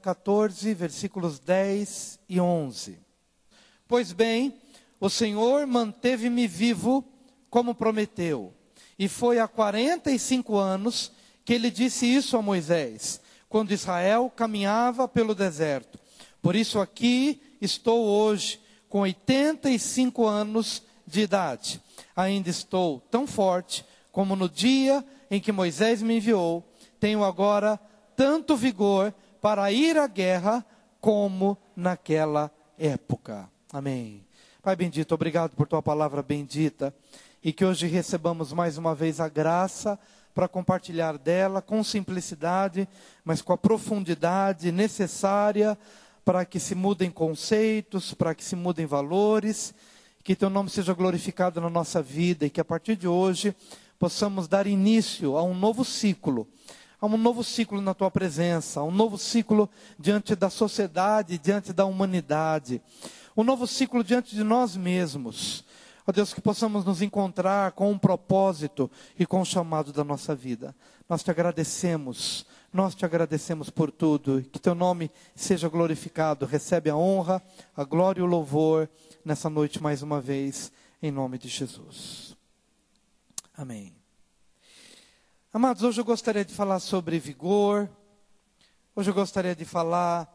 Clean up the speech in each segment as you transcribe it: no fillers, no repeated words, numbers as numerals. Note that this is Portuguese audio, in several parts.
14, versículos 10 e 11. Pois bem, o Senhor manteve-me vivo como prometeu. E foi há 45 anos que ele disse isso a Moisés, quando Israel caminhava pelo deserto. Por isso aqui estou hoje, com 85 anos de idade. Ainda estou tão forte como no dia em que Moisés me enviou. Tenho agora tanto vigor para ir à guerra como naquela época. Amém. Pai bendito, obrigado por tua palavra bendita. E que hoje recebamos mais uma vez a graça para compartilhar dela com simplicidade, mas com a profundidade necessária para que se mudem conceitos, para que se mudem valores, que teu nome seja glorificado na nossa vida e que a partir de hoje possamos dar início a um novo ciclo na tua presença, a um novo ciclo diante da sociedade, diante da humanidade, um novo ciclo diante de nós mesmos. Ó Deus, que possamos nos encontrar com um propósito e com o chamado da nossa vida. Nós te agradecemos por tudo. Que teu nome seja glorificado. Recebe a honra, a glória e o louvor nessa noite mais uma vez, em nome de Jesus. Amém. Amados, hoje eu gostaria de falar sobre vigor. Hoje eu gostaria de falar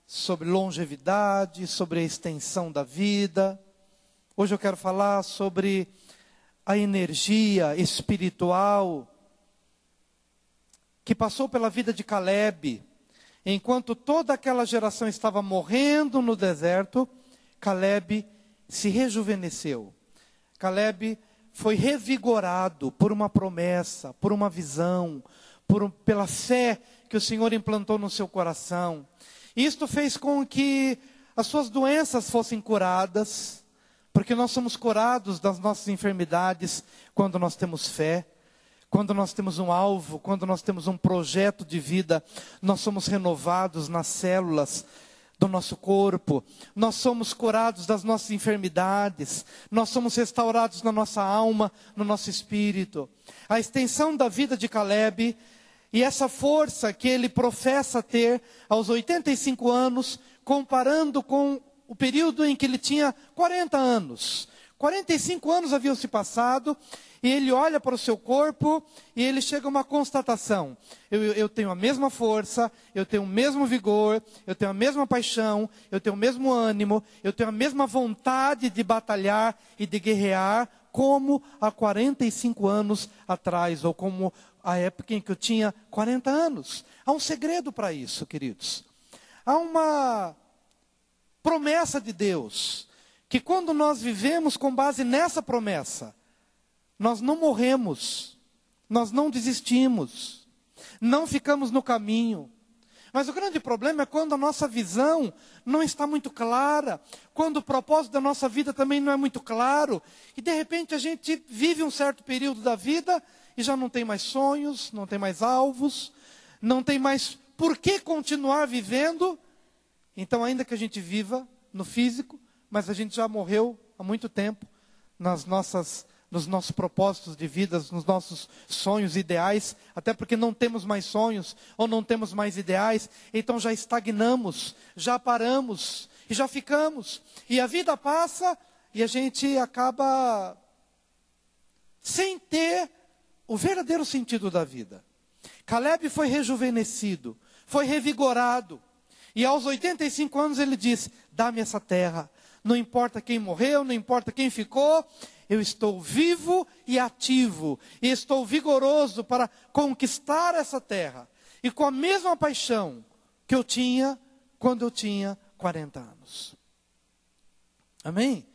sobre longevidade, sobre a extensão da vida. Hoje eu quero falar sobre a energia espiritual que passou pela vida de Caleb. Enquanto toda aquela geração estava morrendo no deserto, Caleb se rejuvenesceu. Caleb foi revigorado por uma promessa, por uma visão, pela fé que o Senhor implantou no seu coração. Isto fez com que as suas doenças fossem curadas, porque nós somos curados das nossas enfermidades quando nós temos fé, quando nós temos um alvo, quando nós temos um projeto de vida, nós somos renovados nas células do nosso corpo, nós somos curados das nossas enfermidades, nós somos restaurados na nossa alma, no nosso espírito. A extensão da vida de Caleb e essa força que ele professa ter aos 85 anos, comparando com o período em que ele tinha 40 anos. 45 anos haviam se passado, e ele olha para o seu corpo, e ele chega a uma constatação. Eu tenho a mesma força, eu tenho o mesmo vigor, eu tenho a mesma paixão, eu tenho o mesmo ânimo, eu tenho a mesma vontade de batalhar e de guerrear, como há 45 anos atrás, ou como a época em que eu tinha 40 anos. Há um segredo para isso, queridos. Há uma promessa de Deus, que quando nós vivemos com base nessa promessa, nós não morremos, nós não desistimos, não ficamos no caminho. Mas o grande problema é quando a nossa visão não está muito clara, quando o propósito da nossa vida também não é muito claro, e de repente a gente vive um certo período da vida e já não tem mais sonhos, não tem mais alvos, não tem mais por que continuar vivendo. Então, ainda que a gente viva no físico, mas a gente já morreu há muito tempo nos nossos propósitos de vida, nos nossos sonhos, ideais, até porque não temos mais sonhos, ou não temos mais ideais, então já estagnamos, já paramos, e já ficamos. E a vida passa, e a gente acaba sem ter o verdadeiro sentido da vida. Caleb foi rejuvenescido, foi revigorado, e aos 85 anos ele disse: dá-me essa terra, não importa quem morreu, não importa quem ficou, eu estou vivo e ativo, e estou vigoroso para conquistar essa terra, e com a mesma paixão que eu tinha quando eu tinha 40 anos. Amém?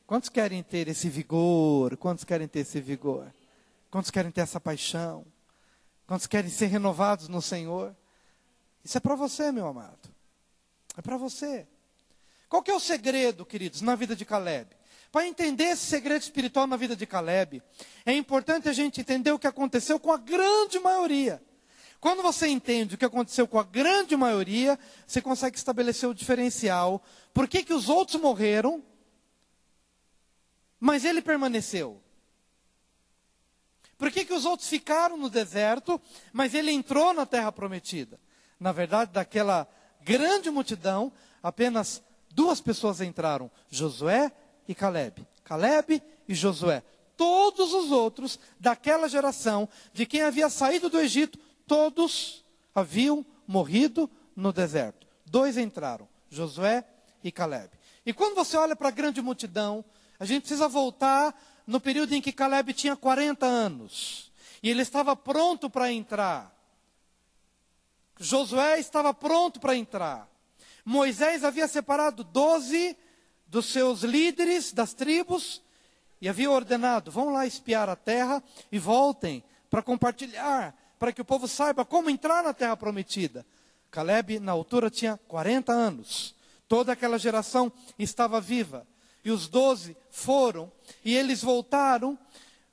Quantos querem ter esse vigor? Quantos querem ter esse vigor? Quantos querem ter essa paixão? Quantos querem ser renovados no Senhor? Isso é para você, meu amado. É para você. Qual que é o segredo, queridos, na vida de Caleb? Para entender esse segredo espiritual na vida de Caleb, é importante a gente entender o que aconteceu com a grande maioria. Quando você entende o que aconteceu com a grande maioria, você consegue estabelecer o diferencial. Por que os outros morreram, mas ele permaneceu? Por que os outros ficaram no deserto, mas ele entrou na terra prometida? Na verdade, grande multidão, apenas 2 pessoas entraram, Josué e Calebe. Calebe e Josué. Todos os outros daquela geração, de quem havia saído do Egito, todos haviam morrido no deserto. 2 entraram, Josué e Calebe. E quando você olha para a grande multidão, a gente precisa voltar no período em que Calebe tinha 40 anos. E ele estava pronto para entrar. Josué estava pronto para entrar. Moisés havia separado 12 dos seus líderes das tribos e havia ordenado: vão lá espiar a terra e voltem para compartilhar, para que o povo saiba como entrar na terra prometida. Calebe, na altura, tinha 40 anos. Toda aquela geração estava viva. E os 12 foram, e eles voltaram.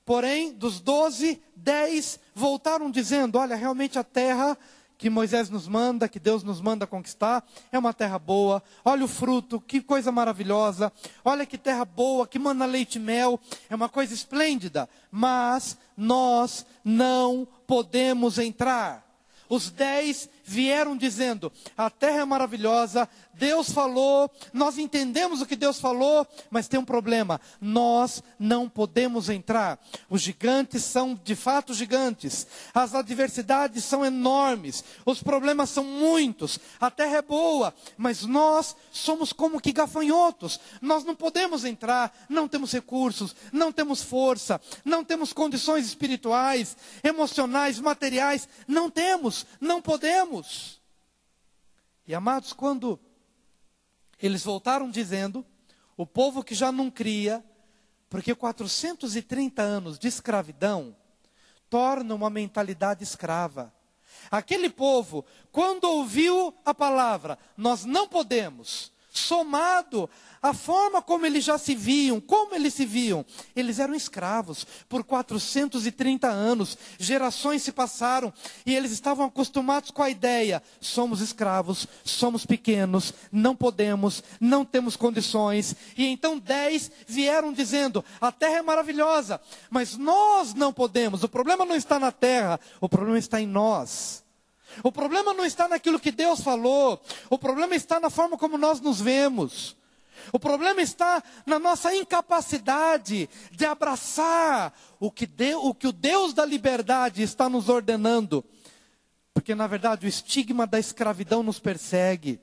Porém, dos 12, 10 voltaram dizendo: olha, realmente a terra que Moisés nos manda, que Deus nos manda conquistar, é uma terra boa. Olha o fruto, que coisa maravilhosa. Olha que terra boa, que mana leite e mel. É uma coisa esplêndida. Mas nós não podemos entrar. Os 10 vieram dizendo: a terra é maravilhosa, Deus falou, nós entendemos o que Deus falou, mas tem um problema, nós não podemos entrar. Os gigantes são de fato gigantes, as adversidades são enormes, os problemas são muitos, a terra é boa, mas nós somos como que gafanhotos, nós não podemos entrar, não temos recursos, não temos força, não temos condições espirituais, emocionais, materiais, não temos, não podemos. E amados, quando eles voltaram dizendo, o povo que já não cria, porque 430 anos de escravidão torna uma mentalidade escrava. Aquele povo, quando ouviu a palavra, nós não podemos, somado à forma como eles já se viam, como eles se viam, eles eram escravos por 430 anos, gerações se passaram, e eles estavam acostumados com a ideia: somos escravos, somos pequenos, não podemos, não temos condições. E então 10 vieram dizendo: a terra é maravilhosa, mas nós não podemos. O problema não está na terra, o problema está em nós. O problema não está naquilo que Deus falou, o problema está na forma como nós nos vemos. O problema está na nossa incapacidade de abraçar o que o Deus da liberdade está nos ordenando. Porque na verdade o estigma da escravidão nos persegue.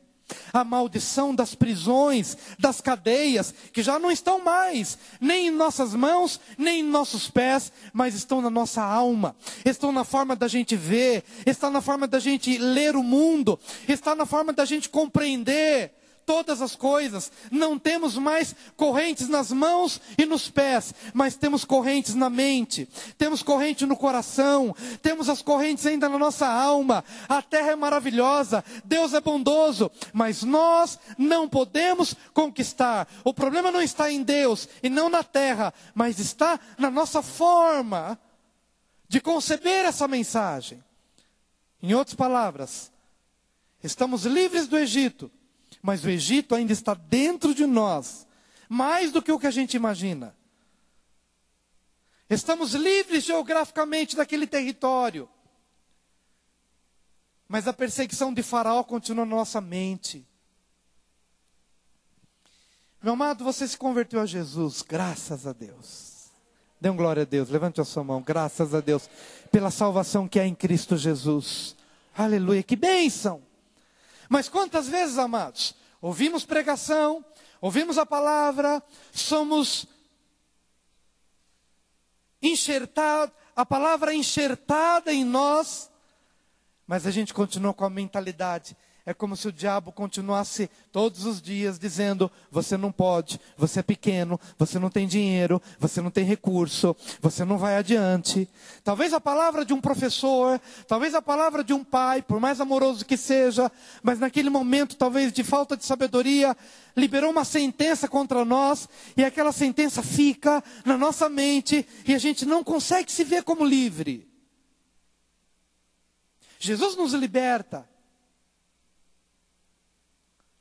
A maldição das prisões, das cadeias, que já não estão mais, nem em nossas mãos, nem em nossos pés, mas estão na nossa alma, estão na forma da gente ver, está na forma da gente ler o mundo, está na forma da gente compreender todas as coisas. Não temos mais correntes nas mãos e nos pés, mas temos correntes na mente, temos corrente no coração, temos as correntes ainda na nossa alma. A terra é maravilhosa, Deus é bondoso, mas nós não podemos conquistar. O problema não está em Deus e não na terra, mas está na nossa forma de conceber essa mensagem. Em outras palavras, estamos livres do Egito, mas o Egito ainda está dentro de nós, mais do que o que a gente imagina. Estamos livres geograficamente daquele território, mas a perseguição de Faraó continua na nossa mente. Meu amado, você se converteu a Jesus, graças a Deus. Dê um glória a Deus, levante a sua mão, graças a Deus, pela salvação que há em Cristo Jesus. Aleluia, que bênção! Mas quantas vezes, amados, ouvimos pregação, ouvimos a palavra, somos enxertados, a palavra enxertada em nós, mas a gente continua com a mentalidade. É como se o diabo continuasse todos os dias dizendo: você não pode, você é pequeno, você não tem dinheiro, você não tem recurso, você não vai adiante. Talvez a palavra de um professor, talvez a palavra de um pai, por mais amoroso que seja, mas naquele momento, talvez de falta de sabedoria, liberou uma sentença contra nós, e aquela sentença fica na nossa mente, e a gente não consegue se ver como livre. Jesus nos liberta,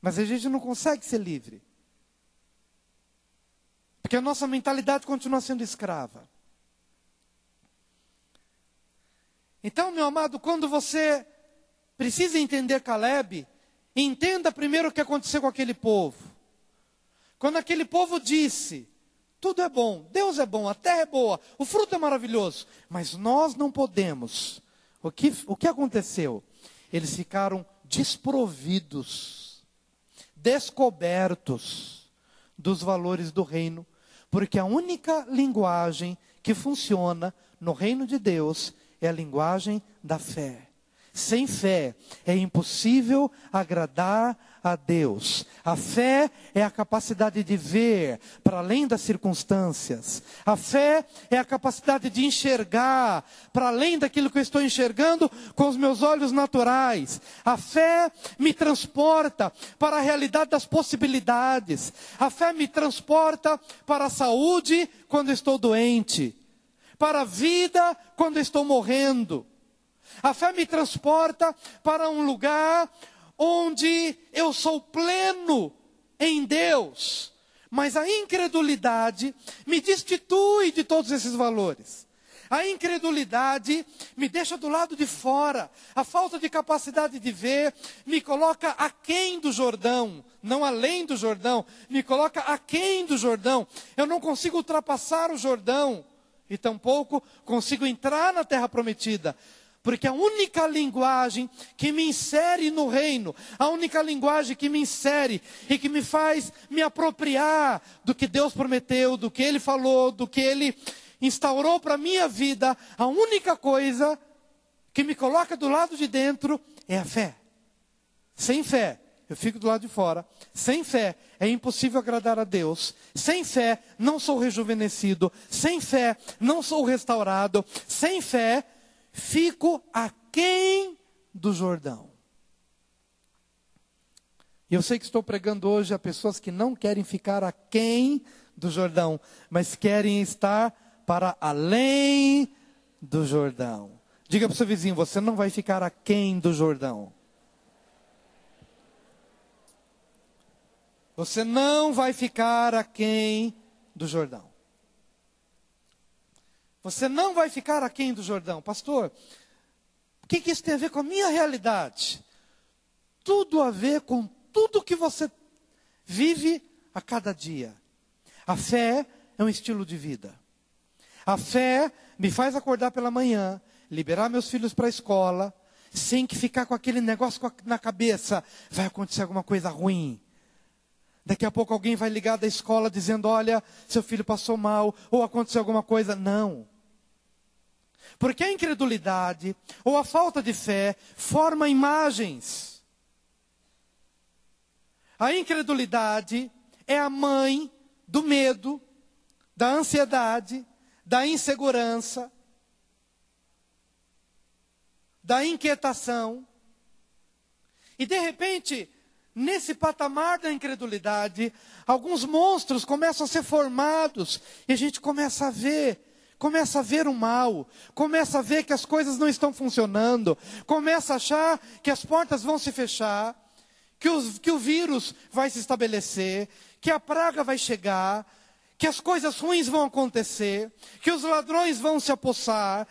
mas a gente não consegue ser livre. Porque a nossa mentalidade continua sendo escrava. Então, meu amado, quando você precisa entender Calebe, Entenda primeiro o que aconteceu com aquele povo. Quando aquele povo disse, tudo é bom, Deus é bom, a terra é boa, o fruto é maravilhoso, mas nós não podemos. O que aconteceu? Eles ficaram desprovidos, descobertos dos valores do reino, porque a única linguagem que funciona no reino de Deus é a linguagem da fé. Sem fé é impossível agradar a Deus. A fé é a capacidade de ver para além das circunstâncias. A fé é a capacidade de enxergar para além daquilo que eu estou enxergando com os meus olhos naturais. A fé me transporta para a realidade das possibilidades. A fé me transporta para a saúde quando estou doente, para a vida quando estou morrendo. A fé me transporta para um lugar onde eu sou pleno em Deus. Mas a incredulidade me destitui de todos esses valores. A incredulidade me deixa do lado de fora. A falta de capacidade de ver me coloca aquém do Jordão, não além do Jordão. Me coloca aquém do Jordão. Eu não consigo ultrapassar o Jordão e tampouco consigo entrar na terra prometida. Porque a única linguagem que me insere no reino, a única linguagem que me insere e que me faz me apropriar do que Deus prometeu, do que Ele falou, do que Ele instaurou para a minha vida, a única coisa que me coloca do lado de dentro é a fé. Sem fé, eu fico do lado de fora. Sem fé, é impossível agradar a Deus. Sem fé, não sou rejuvenescido. Sem fé, não sou restaurado. Sem fé, fico aquém do Jordão. E eu sei que estou pregando hoje a pessoas que não querem ficar aquém do Jordão, mas querem estar para além do Jordão. Diga para o seu vizinho, você não vai ficar aquém do Jordão. Você não vai ficar aquém do Jordão. Você não vai ficar aquém do Jordão. Pastor, o que isso tem a ver com a minha realidade? Tudo a ver com tudo que você vive a cada dia. A fé é um estilo de vida. A fé me faz acordar pela manhã, liberar meus filhos para a escola, sem que ficar com aquele negócio na cabeça, vai acontecer alguma coisa ruim. Daqui a pouco alguém vai ligar da escola dizendo, olha, seu filho passou mal, ou aconteceu alguma coisa. Não. Porque a incredulidade, ou a falta de fé, forma imagens. A incredulidade é a mãe do medo, da ansiedade, da insegurança, da inquietação. E de repente, nesse patamar da incredulidade, alguns monstros começam a ser formados, e a gente começa a ver o mal, começa a ver que as coisas não estão funcionando, começa a achar que as portas vão se fechar, que o vírus vai se estabelecer, que a praga vai chegar, que as coisas ruins vão acontecer, que os ladrões vão se apossar.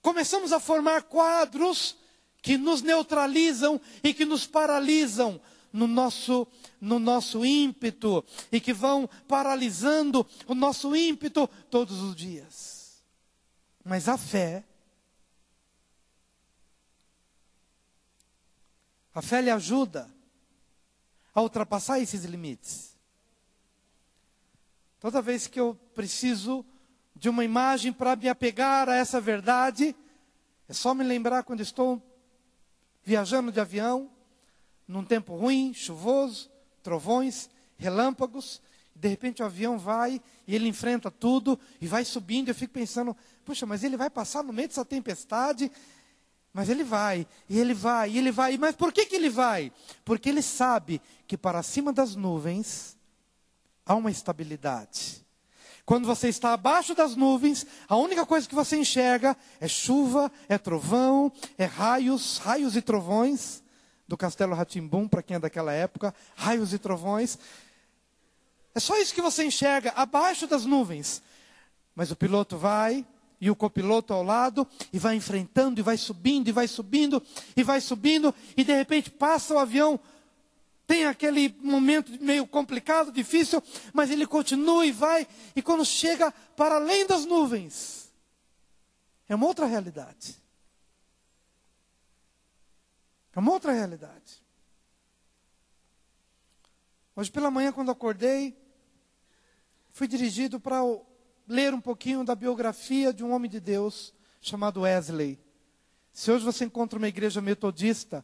Começamos a formar quadros que nos neutralizam e que nos paralisam no nosso ímpeto, e que vão paralisando o nosso ímpeto todos os dias. Mas a fé lhe ajuda a ultrapassar esses limites. Toda vez que eu preciso de uma imagem para me apegar a essa verdade, é só me lembrar quando estou viajando de avião, num tempo ruim, chuvoso, trovões, relâmpagos, de repente o avião vai e ele enfrenta tudo e vai subindo. Eu fico pensando, puxa, mas ele vai passar no meio dessa tempestade? Mas ele vai, e ele vai, e ele vai. Mas por que ele vai? Porque ele sabe que para cima das nuvens há uma estabilidade. Quando você está abaixo das nuvens, a única coisa que você enxerga é chuva, é trovão, é raios e trovões. Do Castelo Rá-Tim-Bum, para quem é daquela época, raios e trovões. É só isso que você enxerga, abaixo das nuvens. Mas o piloto vai, e o copiloto ao lado, e vai enfrentando, e vai subindo, e vai subindo, e vai subindo, e de repente passa o avião, tem aquele momento meio complicado, difícil, mas ele continua e vai, e quando chega para além das nuvens, é uma outra realidade. É uma outra realidade. Hoje pela manhã, quando acordei, fui dirigido para ler um pouquinho da biografia de um homem de Deus chamado Wesley. Se hoje você encontra uma igreja metodista,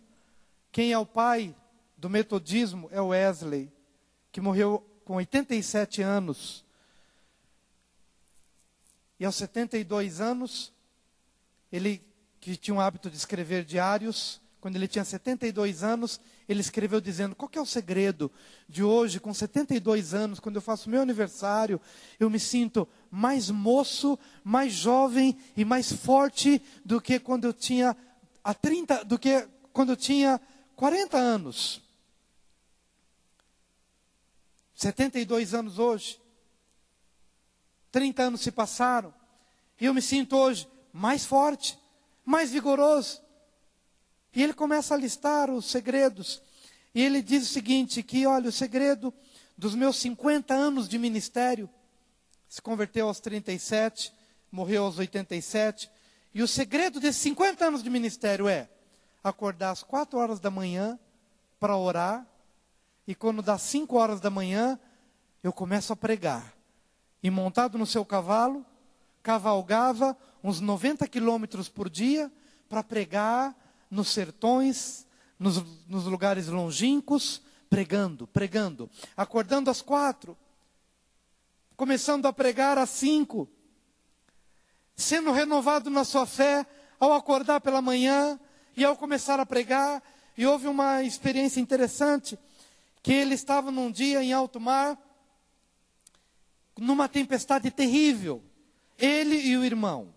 quem é o pai do metodismo é o Wesley, que morreu com 87 anos. E aos 72 anos, ele que tinha o hábito de escrever diários, quando ele tinha 72 anos, ele escreveu dizendo: qual que é o segredo de hoje, com 72 anos, quando eu faço meu aniversário, eu me sinto mais moço, mais jovem e mais forte do que quando eu tinha 40 anos. 72 anos hoje. 30 anos se passaram. E eu me sinto hoje mais forte, mais vigoroso. E ele começa a listar os segredos. E ele diz o seguinte, que olha, o segredo dos meus 50 anos de ministério, se converteu aos 37, morreu aos 87. E o segredo desses 50 anos de ministério é acordar às 4 horas da manhã para orar. E quando dá 5 horas da manhã, eu começo a pregar. E montado no seu cavalo, cavalgava uns 90 quilômetros por dia para pregar nos sertões, nos lugares longínquos, pregando. Acordando às 4, começando a pregar às 5, sendo renovado na sua fé ao acordar pela manhã e ao começar a pregar. E houve uma experiência interessante, que ele estava num dia em alto mar, numa tempestade terrível, ele e o irmão,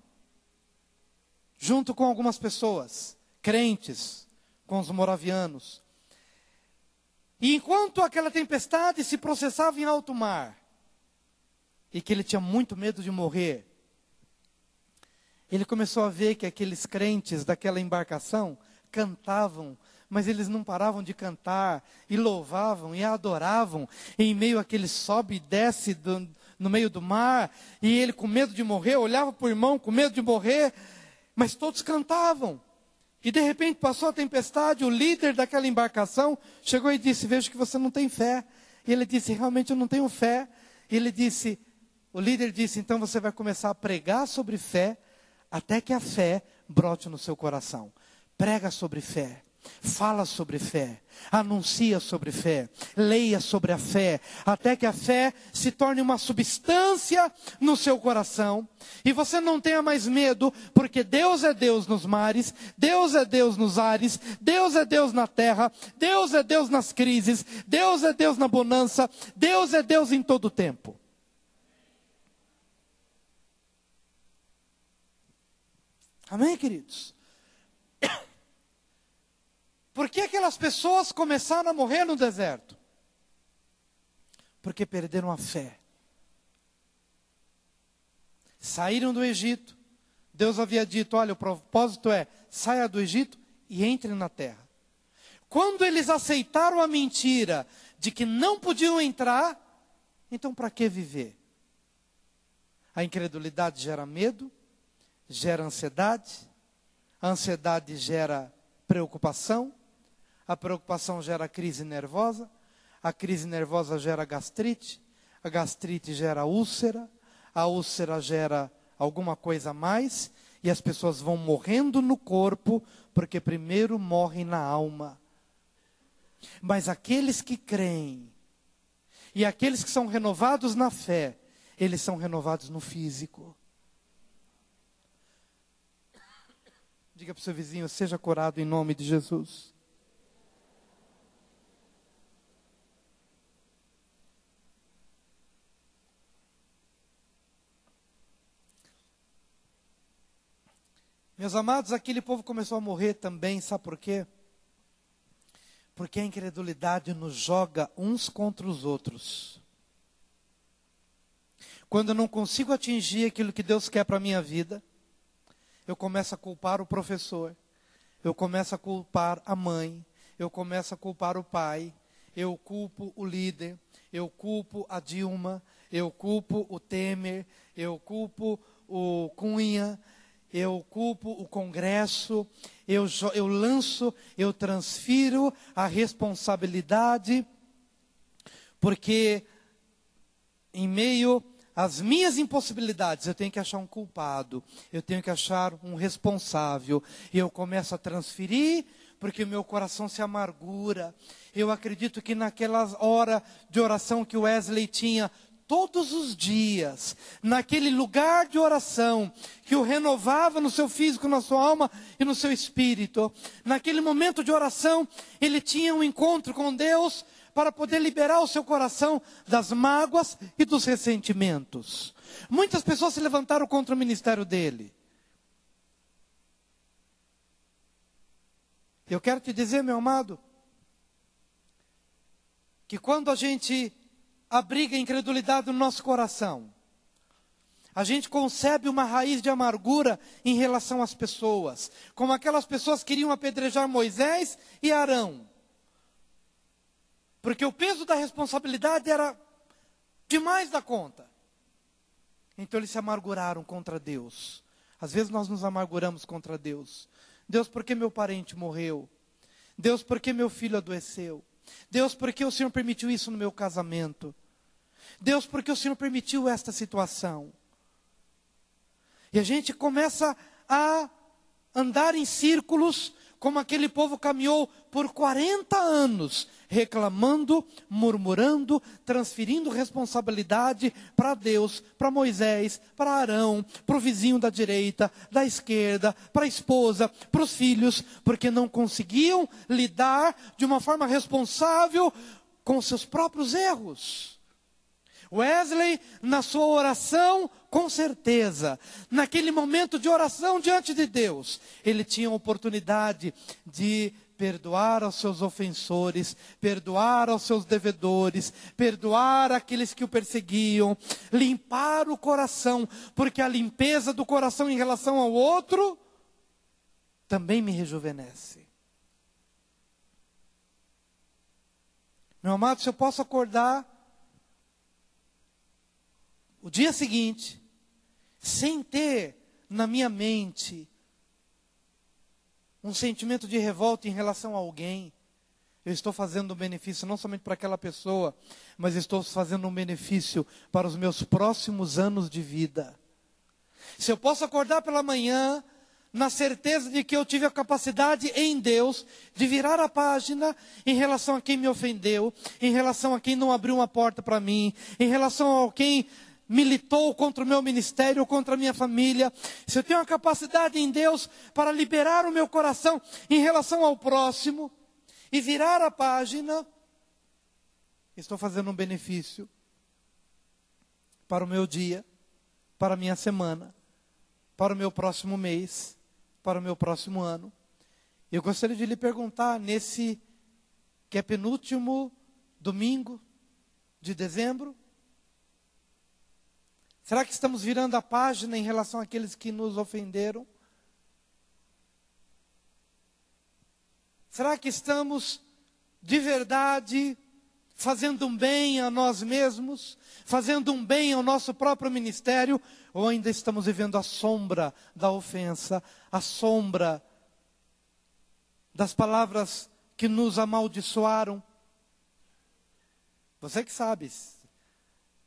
junto com algumas pessoas, crentes, com os moravianos. E enquanto aquela tempestade se processava em alto mar, e que ele tinha muito medo de morrer, ele começou a ver que aqueles crentes daquela embarcação cantavam, mas eles não paravam de cantar, e louvavam, e adoravam, em meio àquele sobe e desce no meio do mar, e ele com medo de morrer, olhava para o irmão com medo de morrer, mas todos cantavam. E de repente passou a tempestade, o líder daquela embarcação chegou e disse: vejo que você não tem fé. E ele disse: realmente eu não tenho fé. E o líder disse: então você vai começar a pregar sobre fé, até que a fé brote no seu coração. Prega sobre fé. Fala sobre fé, anuncia sobre fé, leia sobre a fé, até que a fé se torne uma substância no seu coração, e você não tenha mais medo, porque Deus é Deus nos mares, Deus é Deus nos ares, Deus é Deus na terra, Deus é Deus nas crises, Deus é Deus na bonança, Deus é Deus em todo o tempo. Amém, queridos? Por que aquelas pessoas começaram a morrer no deserto? Porque perderam a fé. Saíram do Egito. Deus havia dito: olha, o propósito é, saia do Egito e entre na terra. Quando eles aceitaram a mentira de que não podiam entrar, então para que viver? A incredulidade gera medo, gera ansiedade, a ansiedade gera preocupação, a preocupação gera crise nervosa, a crise nervosa gera gastrite, a gastrite gera úlcera, a úlcera gera alguma coisa a mais, e as pessoas vão morrendo no corpo, porque primeiro morrem na alma. Mas aqueles que creem, e aqueles que são renovados na fé, eles são renovados no físico. Diga para o seu vizinho: seja curado em nome de Jesus. Meus amados, aquele povo começou a morrer também, sabe por quê? Porque a incredulidade nos joga uns contra os outros. Quando eu não consigo atingir aquilo que Deus quer para a minha vida, eu começo a culpar o professor, eu começo a culpar a mãe, eu começo a culpar o pai, eu culpo o líder, eu culpo a Dilma, eu culpo o Temer, eu culpo o Cunha, eu culpo o Congresso, eu transfiro a responsabilidade, porque em meio às minhas impossibilidades, eu tenho que achar um culpado, eu tenho que achar um responsável, e eu começo a transferir, porque o meu coração se amargura. Eu acredito que naquela hora de oração que o Wesley tinha, todos os dias, naquele lugar de oração, que o renovava no seu físico, na sua alma e no seu espírito, naquele momento de oração, ele tinha um encontro com Deus, para poder liberar o seu coração das mágoas e dos ressentimentos. Muitas pessoas se levantaram contra o ministério dele. Eu quero te dizer, meu amado, que quando a gente abriga a incredulidade no nosso coração, a gente concebe uma raiz de amargura em relação às pessoas, como aquelas pessoas que queriam apedrejar Moisés e Arão. Porque o peso da responsabilidade era demais da conta. Então eles se amarguraram contra Deus. Às vezes nós nos amarguramos contra Deus. Deus, por que meu parente morreu? Deus, por que meu filho adoeceu? Deus, por que o Senhor permitiu isso no meu casamento? Deus, por que o Senhor permitiu esta situação? E a gente começa a andar em círculos, como aquele povo caminhou por 40 anos, reclamando, murmurando, transferindo responsabilidade para Deus, para Moisés, para Arão, para o vizinho da direita, da esquerda, para a esposa, para os filhos, porque não conseguiam lidar de uma forma responsável com seus próprios erros. Wesley, na sua oração, com certeza, naquele momento de oração diante de Deus, ele tinha a oportunidade de perdoar aos seus ofensores, perdoar aos seus devedores, perdoar aqueles que o perseguiam, limpar o coração, porque a limpeza do coração em relação ao outro também me rejuvenesce. Meu amado, se eu posso acordar o dia seguinte, sem ter na minha mente um sentimento de revolta em relação a alguém, eu estou fazendo um benefício não somente para aquela pessoa, mas estou fazendo um benefício para os meus próximos anos de vida. Se eu posso acordar pela manhã, na certeza de que eu tive a capacidade em Deus de virar a página em relação a quem me ofendeu, em relação a quem não abriu uma porta para mim, em relação a quem militou contra o meu ministério, contra a minha família, se eu tenho a capacidade em Deus para liberar o meu coração em relação ao próximo e virar a página, estou fazendo um benefício para o meu dia, para a minha semana, para o meu próximo mês, para o meu próximo ano. Eu gostaria de lhe perguntar, nesse que é penúltimo domingo de dezembro, será que estamos virando a página em relação àqueles que nos ofenderam? Será que estamos, de verdade, fazendo um bem a nós mesmos? Fazendo um bem ao nosso próprio ministério? Ou ainda estamos vivendo a sombra da ofensa, a sombra das palavras que nos amaldiçoaram? Você que sabe.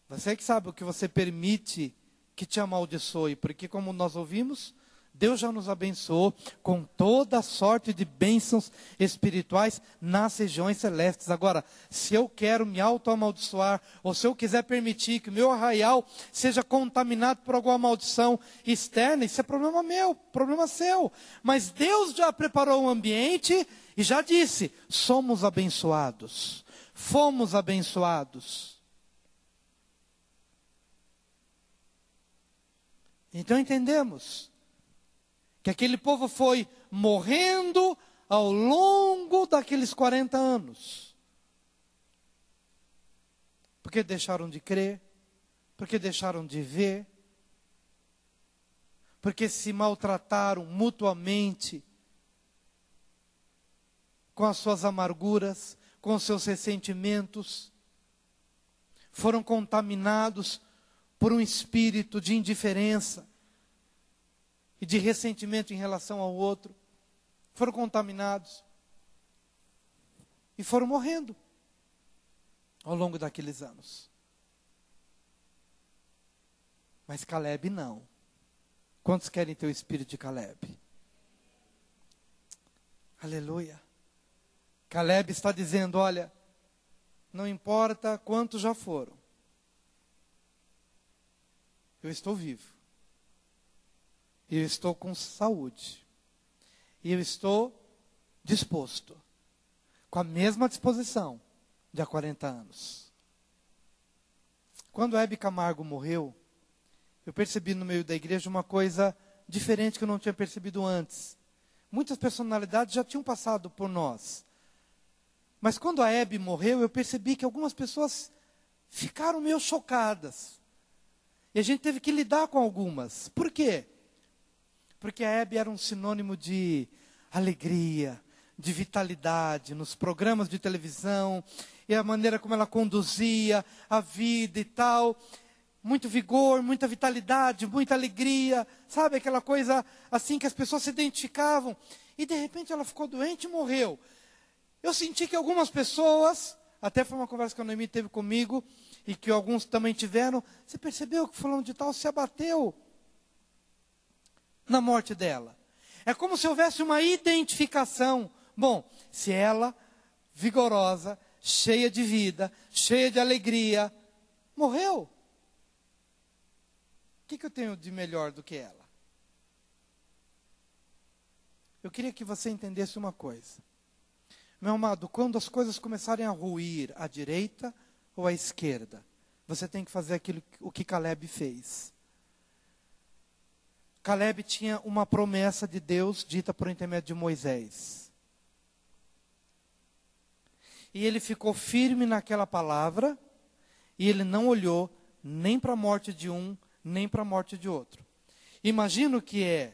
Você que sabe o que você permite que te amaldiçoe, porque como nós ouvimos, Deus já nos abençoou com toda sorte de bênçãos espirituais nas regiões celestes. Agora, se eu quero me auto-amaldiçoar, ou se eu quiser permitir que o meu arraial seja contaminado por alguma maldição externa, isso é problema meu, problema seu. Mas Deus já preparou um ambiente e já disse, somos abençoados, fomos abençoados. Então entendemos que aquele povo foi morrendo ao longo daqueles 40 anos. Porque deixaram de crer, porque deixaram de ver, porque se maltrataram mutuamente com as suas amarguras, com os seus ressentimentos, foram contaminados por um espírito de indiferença e de ressentimento em relação ao outro, foram contaminados e foram morrendo ao longo daqueles anos. Mas Caleb não. Quantos querem ter o espírito de Caleb? Aleluia. Caleb está dizendo, olha, não importa quantos já foram, eu estou vivo, eu estou com saúde, e eu estou disposto, com a mesma disposição de há 40 anos. Quando Hebe Camargo morreu, eu percebi no meio da igreja uma coisa diferente que eu não tinha percebido antes. Muitas personalidades já tinham passado por nós. Mas quando a Hebe morreu, eu percebi que algumas pessoas ficaram meio chocadas. E a gente teve que lidar com algumas. Por quê? Porque a Hebe era um sinônimo de alegria, de vitalidade nos programas de televisão, e a maneira como ela conduzia a vida e tal. Muito vigor, muita vitalidade, muita alegria, sabe? Aquela coisa assim que as pessoas se identificavam. E de repente ela ficou doente e morreu. Eu senti que algumas pessoas, até foi uma conversa que a Noemi teve comigo, e que alguns também tiveram, você percebeu que fulano de tal se abateu na morte dela? É como se houvesse uma identificação. Bom, se ela, vigorosa, cheia de vida, cheia de alegria, morreu, o que eu tenho de melhor do que ela? Eu queria que você entendesse uma coisa. Meu amado, quando as coisas começarem a ruir à direita ou à esquerda, você tem que fazer o que Caleb fez. Caleb tinha uma promessa de Deus dita por intermédio de Moisés. E ele ficou firme naquela palavra, e ele não olhou nem para a morte de um, nem para a morte de outro. Imagino que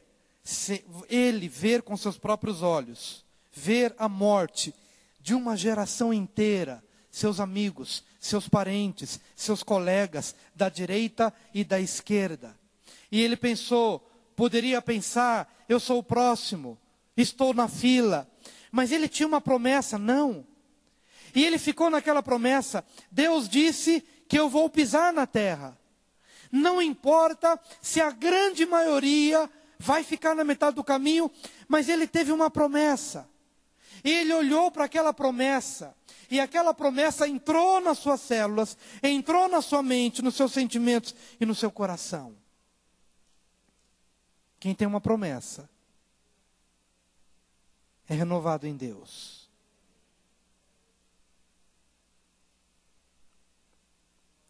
ele ver com seus próprios olhos, ver a morte de uma geração inteira, seus amigos, seus parentes, seus colegas, da direita e da esquerda. E ele poderia pensar, eu sou o próximo, estou na fila. Mas ele tinha uma promessa, não. E ele ficou naquela promessa. Deus disse que eu vou pisar na terra. Não importa se a grande maioria vai ficar na metade do caminho, mas ele teve uma promessa. E ele olhou para aquela promessa, e aquela promessa entrou nas suas células, entrou na sua mente, nos seus sentimentos e no seu coração. Quem tem uma promessa é renovado em Deus.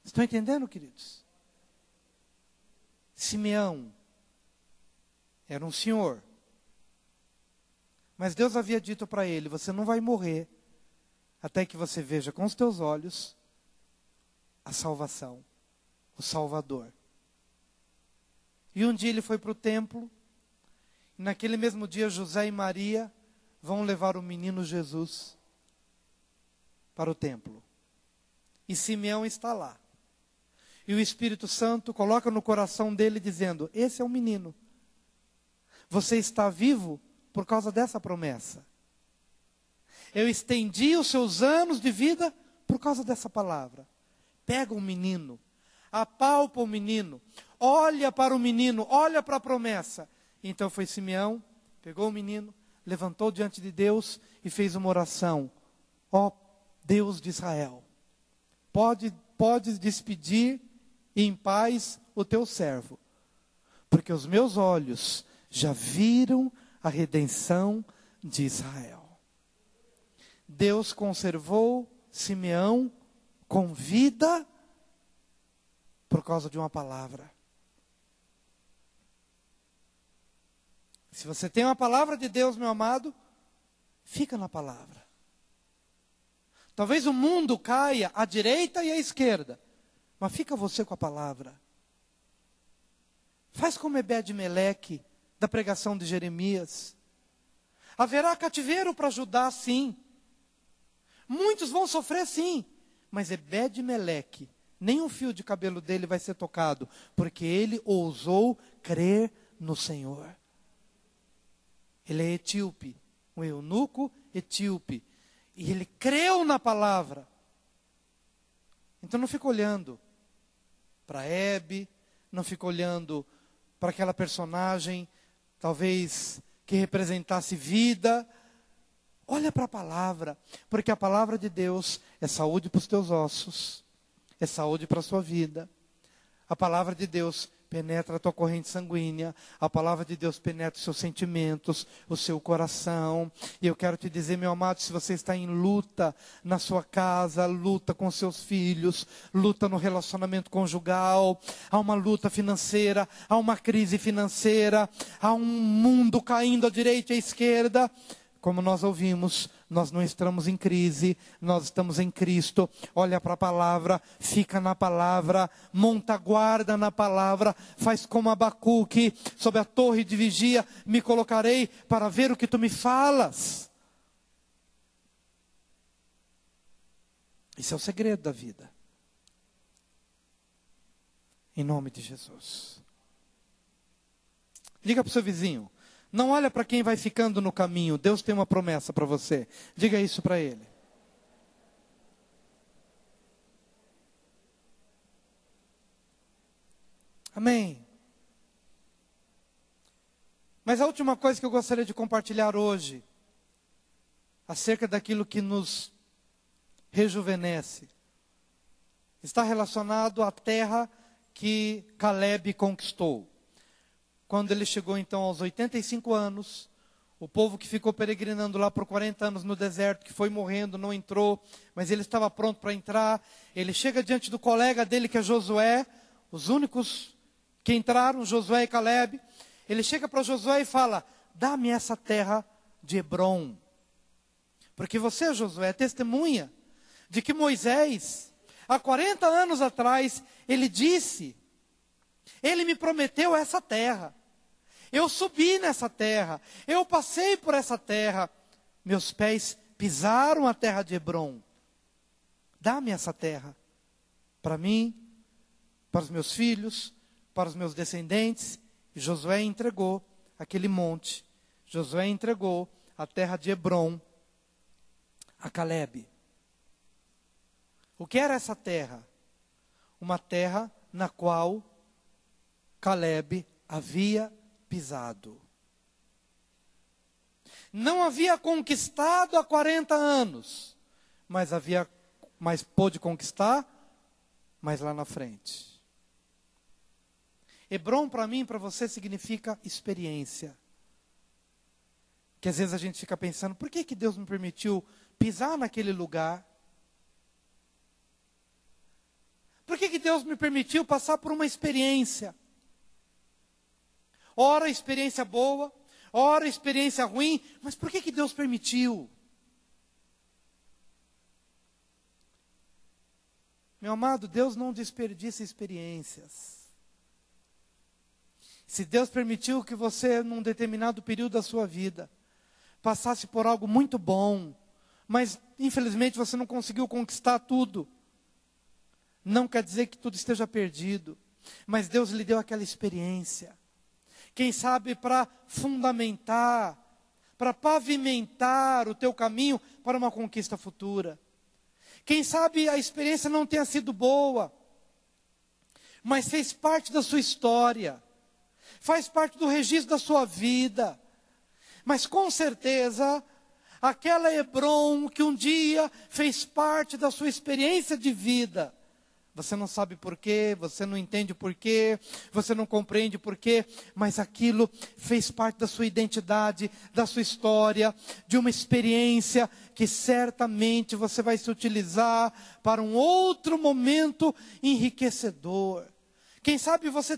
Estão entendendo, queridos? Simeão era um senhor, mas Deus havia dito para ele, você não vai morrer até que você veja com os teus olhos a salvação, o Salvador. E um dia ele foi para o templo, e naquele mesmo dia José e Maria vão levar o menino Jesus para o templo. E Simeão está lá. E o Espírito Santo coloca no coração dele dizendo, esse é o menino. Você está vivo por causa dessa promessa. Eu estendi os seus anos de vida por causa dessa palavra. Pega o menino, apalpa o menino, olha para o menino, olha para a promessa. Então foi Simeão, pegou o menino, levantou diante de Deus e fez uma oração. Ó Deus de Israel, pode despedir em paz o teu servo, porque os meus olhos já viram a redenção de Israel. Deus conservou Simeão com vida por causa de uma palavra. Se você tem uma palavra de Deus, meu amado, fica na palavra. Talvez o mundo caia à direita e à esquerda, mas fica você com a palavra. Faz como Ebed-Meleque, da pregação de Jeremias. Haverá cativeiro para Judá, sim. Muitos vão sofrer, sim. Mas Ebed-Meleque, nem um fio de cabelo dele vai ser tocado, porque ele ousou crer no Senhor. Ele é etíope, um eunuco etíope. E ele creu na palavra. Então não fica olhando para Hebe, não fica olhando para aquela personagem, talvez que representasse vida. Olha para a palavra, porque a palavra de Deus é saúde para os teus ossos, é saúde para a sua vida. A palavra de Deus penetra a tua corrente sanguínea, a palavra de Deus penetra os seus sentimentos, o seu coração. E eu quero te dizer, meu amado, se você está em luta na sua casa, luta com seus filhos, luta no relacionamento conjugal, há uma luta financeira, há uma crise financeira, há um mundo caindo à direita e à esquerda, como nós ouvimos, nós não estamos em crise, nós estamos em Cristo. Olha para a palavra, fica na palavra, monta guarda na palavra, faz como Abacuque, sob a torre de vigia, me colocarei para ver o que tu me falas. Esse é o segredo da vida. Em nome de Jesus. Diga para o seu vizinho. Não olha para quem vai ficando no caminho. Deus tem uma promessa para você. Diga isso para ele. Amém. Mas a última coisa que eu gostaria de compartilhar hoje, acerca daquilo que nos rejuvenesce, está relacionado à terra que Caleb conquistou. Quando ele chegou então aos 85 anos, o povo que ficou peregrinando lá por 40 anos no deserto, que foi morrendo, não entrou, mas ele estava pronto para entrar. Ele chega diante do colega dele, que é Josué, os únicos que entraram, Josué e Caleb. Ele chega para Josué e fala: dá-me essa terra de Hebrom. Porque você, Josué, é testemunha de que Moisés, há 40 anos atrás, ele disse, ele me prometeu essa terra. Eu subi nessa terra, eu passei por essa terra, meus pés pisaram a terra de Hebrom. Dá-me essa terra, para mim, para os meus filhos, para os meus descendentes. E Josué entregou aquele monte, Josué entregou a terra de Hebrom a Caleb. O que era essa terra? Uma terra na qual Caleb havia pisado. Não havia conquistado há 40 anos, mas pôde conquistar, mas lá na frente. Hebrom para mim, para você, significa experiência. Que às vezes a gente fica pensando, por que Deus me permitiu pisar naquele lugar? Por que Deus me permitiu passar por uma experiência? Ora experiência boa, ora experiência ruim, mas por que Deus permitiu? Meu amado, Deus não desperdiça experiências. Se Deus permitiu que você, num determinado período da sua vida, passasse por algo muito bom, mas infelizmente você não conseguiu conquistar tudo, não quer dizer que tudo esteja perdido, mas Deus lhe deu aquela experiência. Quem sabe para fundamentar, para pavimentar o teu caminho para uma conquista futura. Quem sabe a experiência não tenha sido boa, mas fez parte da sua história, faz parte do registro da sua vida. Mas com certeza, aquela Hebrom que um dia fez parte da sua experiência de vida, você não sabe porquê, você não entende porquê, você não compreende porquê, mas aquilo fez parte da sua identidade, da sua história, de uma experiência que certamente você vai se utilizar para um outro momento enriquecedor. Quem sabe você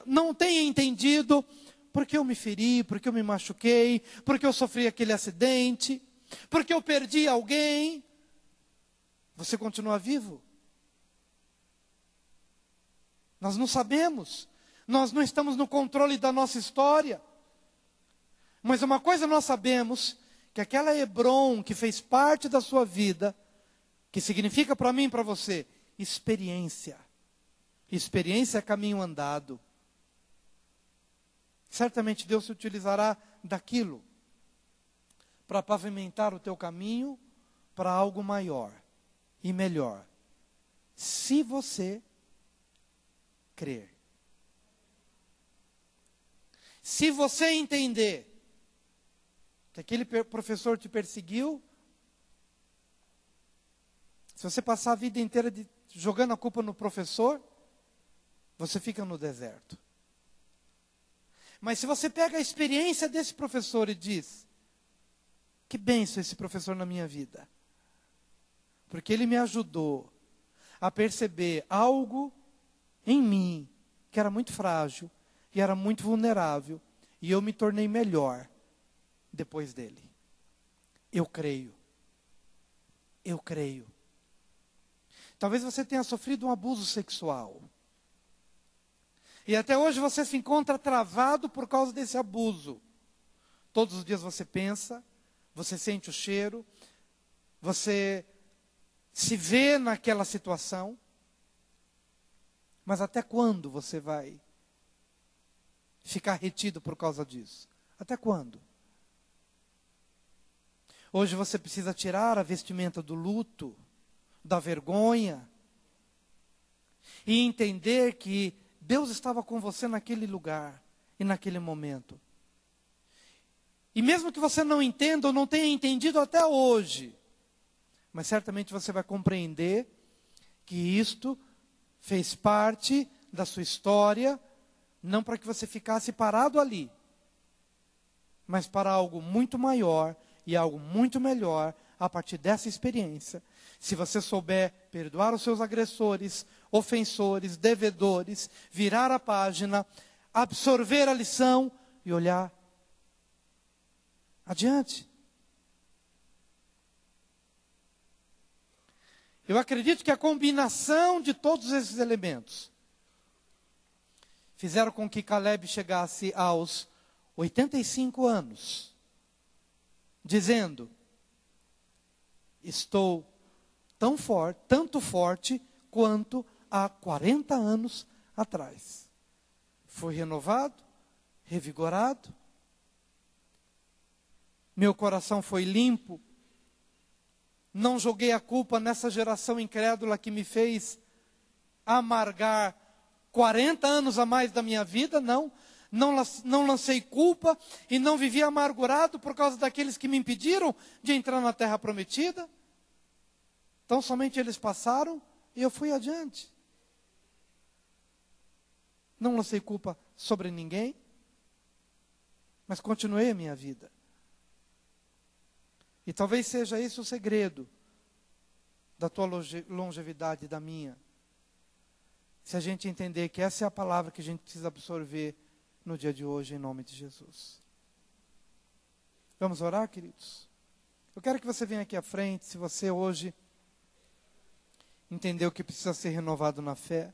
não tenha entendido porque eu me feri, porque eu me machuquei, porque eu sofri aquele acidente, porque eu perdi alguém. Você continua vivo? Nós não sabemos. Nós não estamos no controle da nossa história. Mas uma coisa nós sabemos, que aquela Hebron que fez parte da sua vida, que significa para mim e para você, experiência. Experiência é caminho andado. Certamente Deus se utilizará daquilo para pavimentar o teu caminho para algo maior e melhor. Se você crer. Se você entender que aquele professor te perseguiu, se você passar a vida inteira jogando a culpa no professor, você fica no deserto. Mas se você pega a experiência desse professor e diz, que bênção esse professor na minha vida, porque ele me ajudou a perceber algo em mim, que era muito frágil, e era muito vulnerável, e eu me tornei melhor depois dele. Eu creio. Eu creio. Talvez você tenha sofrido um abuso sexual. E até hoje você se encontra travado por causa desse abuso. Todos os dias você pensa, você sente o cheiro, você se vê naquela situação. Mas até quando você vai ficar retido por causa disso? Até quando? Hoje você precisa tirar a vestimenta do luto, da vergonha, e entender que Deus estava com você naquele lugar e naquele momento. E mesmo que você não entenda ou não tenha entendido até hoje, mas certamente você vai compreender que isto fez parte da sua história, não para que você ficasse parado ali, mas para algo muito maior e algo muito melhor a partir dessa experiência. Se você souber perdoar os seus agressores, ofensores, devedores, virar a página, absorver a lição e olhar adiante. Eu acredito que a combinação de todos esses elementos fizeram com que Caleb chegasse aos 85 anos, dizendo, estou tão forte, tanto forte, quanto há 40 anos atrás. Fui renovado, revigorado, meu coração foi limpo, não joguei a culpa nessa geração incrédula que me fez amargar 40 anos a mais da minha vida, não lancei culpa e não vivi amargurado por causa daqueles que me impediram de entrar na terra prometida. Então somente eles passaram e eu fui adiante. Não lancei culpa sobre ninguém, mas continuei a minha vida. E talvez seja esse o segredo da tua longevidade e da minha. Se a gente entender que essa é a palavra que a gente precisa absorver no dia de hoje, em nome de Jesus. Vamos orar, queridos? Eu quero que você venha aqui à frente, se você hoje entendeu que precisa ser renovado na fé.